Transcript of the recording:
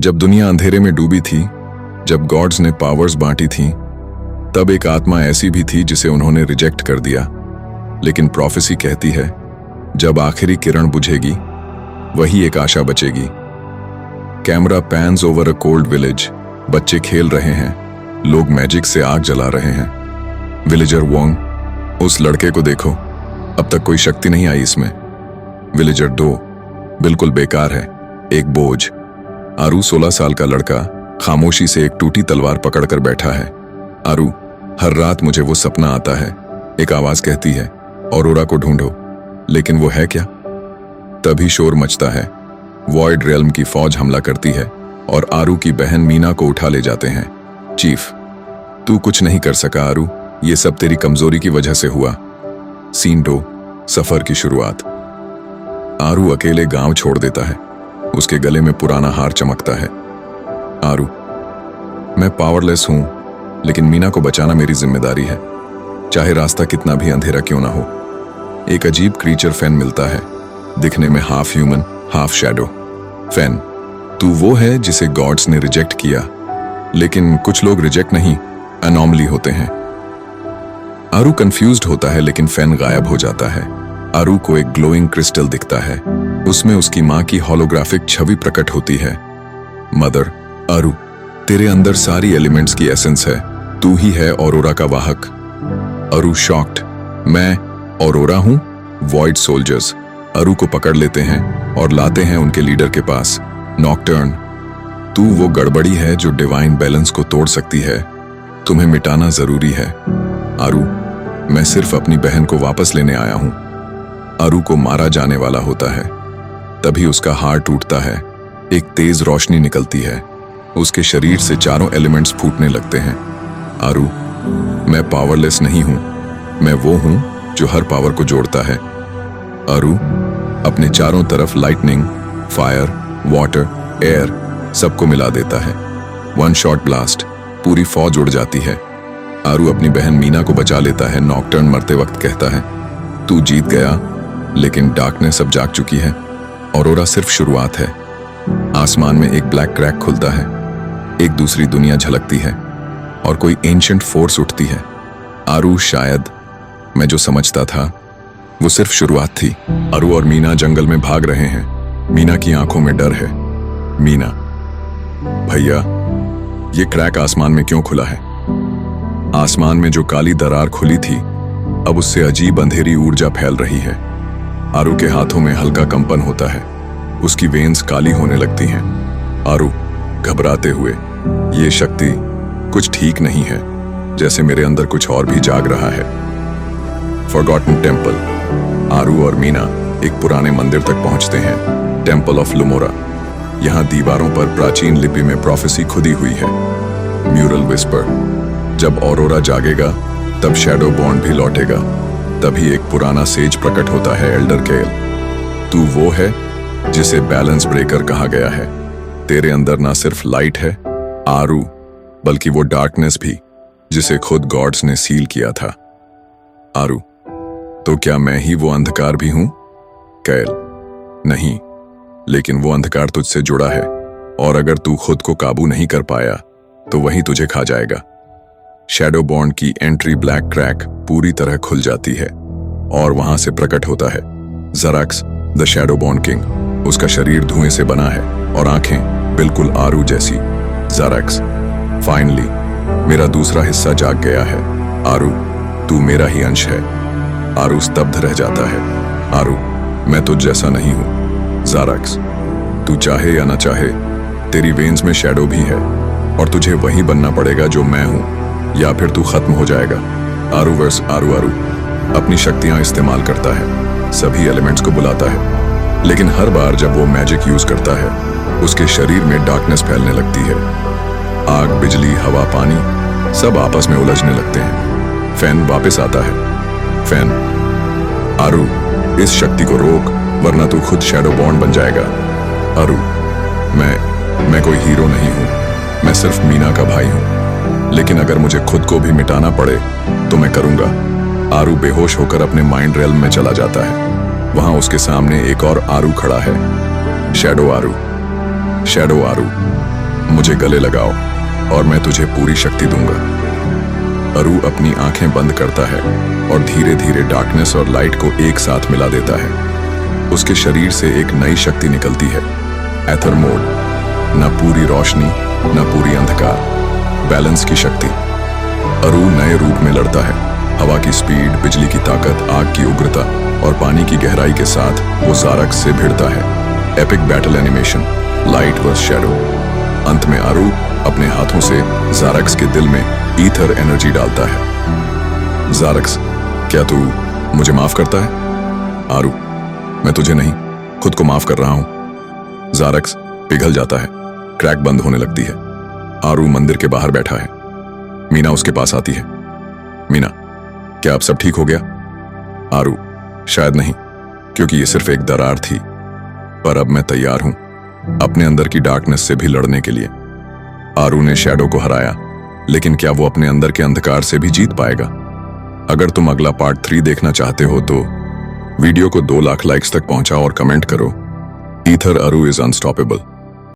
जब दुनिया अंधेरे में डूबी थी, जब गॉड्स ने पावर्स बांटी थीं, तब एक आत्मा ऐसी भी थी जिसे उन्होंने रिजेक्ट कर दिया। लेकिन प्रोफेसी कहती है, जब आखिरी किरण बुझेगी, वही एक आशा बचेगी। Camera pans over a cold village. बच्चे खेल रहे हैं, लोग मैजिक से आग जला रहे हैं। विलेजर वोंग, उस लड़के को देखो, अब तक कोई शक्ति नहीं आई इसमें। विलेजर 2, बिल्कुल बेकार है, एक बोझ। आरू 16 साल का लड़का खामोशी से एक टूटी तलवार पकड़कर बैठा है। आरू, हर रात मुझे वो सपना आता है। एक आवाज कहती है, ऑरोरा को ढूंढो। लेकिन वो है क्या? तभी शोर मचता है। वॉइड रेल्म की फौज हमला करती है और आरू की बहन मीना को उठा ले जाते हैं। चीफ, तू कुछ नहीं कर सका आरू, ये सब तेरी कमजोरी की वजह से हुआ। सीन 2, सफर की शुरुआत। आरू अकेले गांव छोड़ देता है। उसके गले में पुराना हार चमकता है। आरू, मैं पावरलेस हूं, लेकिन मीना को बचाना मेरी जिम्मेदारी है, चाहे रास्ता कितना भी अंधेरा क्यों ना हो। एक अजीब क्रीचर फैन मिलता है, दिखने में half human half shadow. Fan, तू वो है जिसे गॉड्स ने रिजेक्ट किया, लेकिन कुछ लोग रिजेक्ट नहीं, एनॉमली होते हैं। आरू कंफ्यूज्ड होता है, लेकिन फैन गायब हो जाता है। आरू को एक ग्लोइंग क्रिस्टल दिखता है, उसमें उसकी मां की होलोग्राफिक छवि प्रकट होती है। मदर, आरू, तेरे अंदर सारी एलिमेंट्स की एसेंस है, तू ही है ऑरोरा का वाहक। आरू शॉक्ड, मैं ऑरोरा हूं? वॉइड सोल्जर्स आरू को पकड़ लेते हैं और लाते हैं उनके लीडर के पास। नॉकटर्न, तू वो गड़बड़ी है जो डिवाइन बैलेंस को तोड़ सकती है, तुम्हें मिटाना जरूरी है। आरू, मैं सिर्फ अपनी बहन को वापस लेने आया हूं। आरू को मारा जाने वाला होता है, तभी उसका हार टूटता है, एक तेज रोशनी निकलती है, उसके शरीर से चारों एलिमेंट्स फूटने लगते हैं। आरू, मैं पावरलेस नहीं हूं, मैं वो हूं जो हर पावर को जोड़ता है। आरू अपने चारों तरफ लाइटनिंग, फायर, वाटर, एयर सबको मिला देता है। 1 शॉट ब्लास्ट, पूरी फौज उड़ जाती है। आरू अपनी बहन मीना को बचा लेता है। नॉकटर्न मरते वक्त कहता है, तू जीत गया, लेकिन डार्कनेस अब जाग चुकी है। ऑरोरा सिर्फ शुरुआत है। आसमान में एक ब्लैक क्रैक खुलता है, एक दूसरी दुनिया झलकती है और कोई एंशिएंट फोर्स उठती है। आरू, शायद मैं जो समझता था वो सिर्फ शुरुआत थी। आरू और मीना जंगल में भाग रहे हैं। मीना की आंखों में डर है। मीना, भैया, ये क्रैक आसमान में क्यों खुला है? आसमान में जो काली दरार खुली थी, अब उससे अजीब अंधेरी ऊर्जा फैल रही है। आरू के हाथों में हल्का कंपन होता है, उसकी वेन्स काली होने लगती हैं। आरू घबराते हुए, ये शक्ति कुछ ठीक नहीं है, जैसे मेरे अंदर कुछ और भी जाग रहा है। Forgotten temple. आरू और मीना एक पुराने मंदिर तक पहुंचते हैं, टेम्पल ऑफ लुमोरा। यहाँ दीवारों पर प्राचीन लिपि में प्रोफेसी खुदी हुई है। म्यूरल विस्पर, जब ऑरोरा जागेगा तब शैडो बॉन्ड भी लौटेगा। तभी एक पुराना सेज प्रकट होता है, एल्डर केल। तू वो है जिसे बैलेंस ब्रेकर कहा गया है। तेरे अंदर ना सिर्फ लाइट है आरू, बल्कि वो डार्कनेस भी, जिसे खुद गॉड्स ने सील किया था। आरू, तो क्या मैं ही वो अंधकार भी हूं? कैल, नहीं, लेकिन वो अंधकार तुझसे जुड़ा है, और अगर तू खुद को काबू नहीं कर पाया तो वही तुझे खा जाएगा। शैडो बॉन्ड की एंट्री ब्लैक क्रैक पूरी तरह खुल जाती है और वहां से प्रकट होता है ज़राक्स, द शैडो बॉन्ड किंग। उसका शरीर धुएं से बना है और आंखें बिल्कुल आरू जैसी। ज़राक्स, फाइनली मेरा दूसरा हिस्सा जाग गया है। आरू, तू मेरा ही अंश है। आरू स्तब्ध रह जाता है। आरू, मैं तुझ जैसा नहीं हूं। ज़राक्स, तू चाहे या ना चाहे, तेरी वेन्स में शैडो भी है और तुझे वही बनना पड़ेगा जो मैं हूं, या फिर तू खत्म हो जाएगा। आरू वर्स आरू। आरू अपनी शक्तियां इस्तेमाल करता है, सभी एलिमेंट्स को बुलाता है, लेकिन हर बार जब वो मैजिक यूज करता है, उसके शरीर में डार्कनेस फैलने लगती है। आग, बिजली, हवा, पानी सब आपस में उलझने लगते हैं। फैन वापस आता है। फैन, आरू, इस शक्ति को रोक, वरना तू खुद शैडो बॉन्ड बन जाएगा। आरू, मैं कोई हीरो नहीं हूं, मैं सिर्फ मीना का भाई हूं, लेकिन अगर मुझे खुद को भी मिटाना पड़े तो मैं करूंगा। आरू बेहोश होकर अपने माइंड रेल्म में चला जाता है। वहां उसके सामने एक और आरू खड़ा है, शैडो आरू। शैडो आरू, मुझे गले लगाओ और मैं तुझे पूरी शक्ति दूंगा। अरु अपनी आंखें बंद करता है और धीरे धीरे डार्कनेस और लाइट को एक साथ मिला देता है। उसके शरीर से एक नई शक्ति निकलती है, एथर मोड। न पूरी रोशनी न पूरी अंधकार, बैलेंस की शक्ति। अरु नए रूप में लड़ता है, हवा की स्पीड, बिजली की ताकत, आग की उग्रता और पानी की गहराई के साथ वो ज़ारक्स से भिड़ता है। Epic battle animation, light vs shadow. अंत में अरु अपने हाथों से ज़ारक्स के दिल में ईथर एनर्जी डालता है। ज़ारक्स, क्या तू मुझे माफ करता है? आरू, मैं तुझे नहीं, खुद को माफ कर रहा हूं। ज़ारक्स पिघल जाता है, क्रैक बंद होने लगती है। आरू मंदिर के बाहर बैठा है। मीना उसके पास आती है। मीना, क्या अब सब ठीक हो गया? आरू, शायद नहीं, क्योंकि ये सिर्फ एक दरार थी, पर अब मैं तैयार हूं अपने अंदर की डार्कनेस से भी लड़ने के लिए। आरू ने शैडो को हराया, लेकिन क्या वो अपने अंदर के अंधकार से भी जीत पाएगा? अगर तुम अगला पार्ट 3 देखना चाहते हो तो वीडियो को 2 लाख लाइक्स तक पहुंचाओ और कमेंट करो, ईथर अरू इज अनस्टॉपेबल।